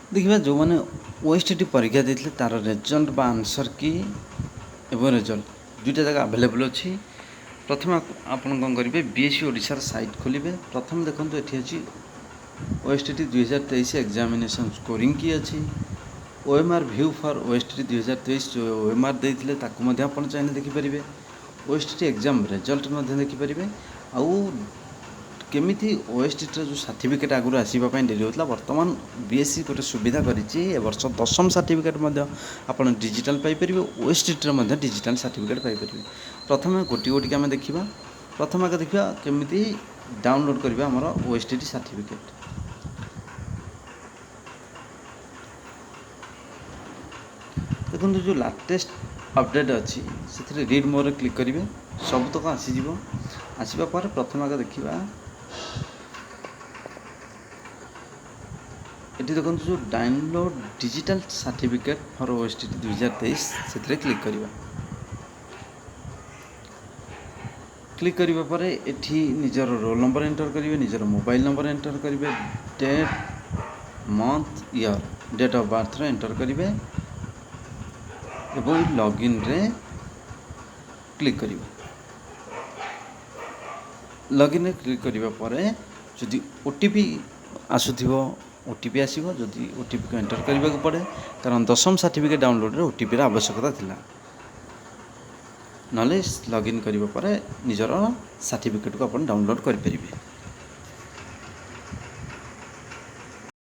देखा जो मैंने ओएसटीटी परीक्षा देते तार रेजल्ट बा आंसर की एवं रेजल्ट दुईटा जगह आवेलेबल अच्छी। प्रथम आपन कौन करेंगे बीएससी ओडिशार साइट खोलिए। प्रथम देखो ये अच्छी ओएसटीटी 2023 एग्जामिनेशन स्कोरिंग की अच्छी। ओएमआर व्यू फॉर ओएसटीटी 2023 जो ओएमआर देते आप चाहिए देखिपारे। ओएसटीटी एग्जाम रेजल्ट देखिपारे। आउ केमिति ओएसटीटी जो सर्टिफिकेट आगुरी आसवाई डेरी होता बर्तमान बीएससी गोटे सुविधा करिछि। ए वर्ष दशम सर्टिफिकेट आप digital Piper. OSTT digital certificate Piper. प्रथम गोटी गोटी आम देखा। प्रथम आगे देखा केमिति डाउनलोड करवा आमर ओएसटीटी सर्टिफिकेट। देखो जो लाटेस्ट अपडेट अच्छी से रीड मोर क्लिक करेंगे सब तक आसीज। आसवा पर प्रथम आगे देखा ये देखो जो download digital certificate for OSTT 2023 से क्लिक करवा। क्लिक करने पर एठी निजर रोल नंबर एंटर करेंगे, निजर मोबाइल नंबर एंटर करेंगे, date month year date of birth enter करेंगे एवं लॉगिन रे क्लिक करेंगे। लॉगिन रे क्लिक करने पर जदि ओटीपी आसुथिबो ओटीपी आसीबो। जदि ओटीपी को एंटर करने को पड़े कारण दशम सर्टिफिकेट डाउनलोड रे ओटीपी आवश्यकता थिला। नॉलेज लॉगिन करने पर निजर सर्टिफिकेट को अपन डाउनलोड कर परिबे।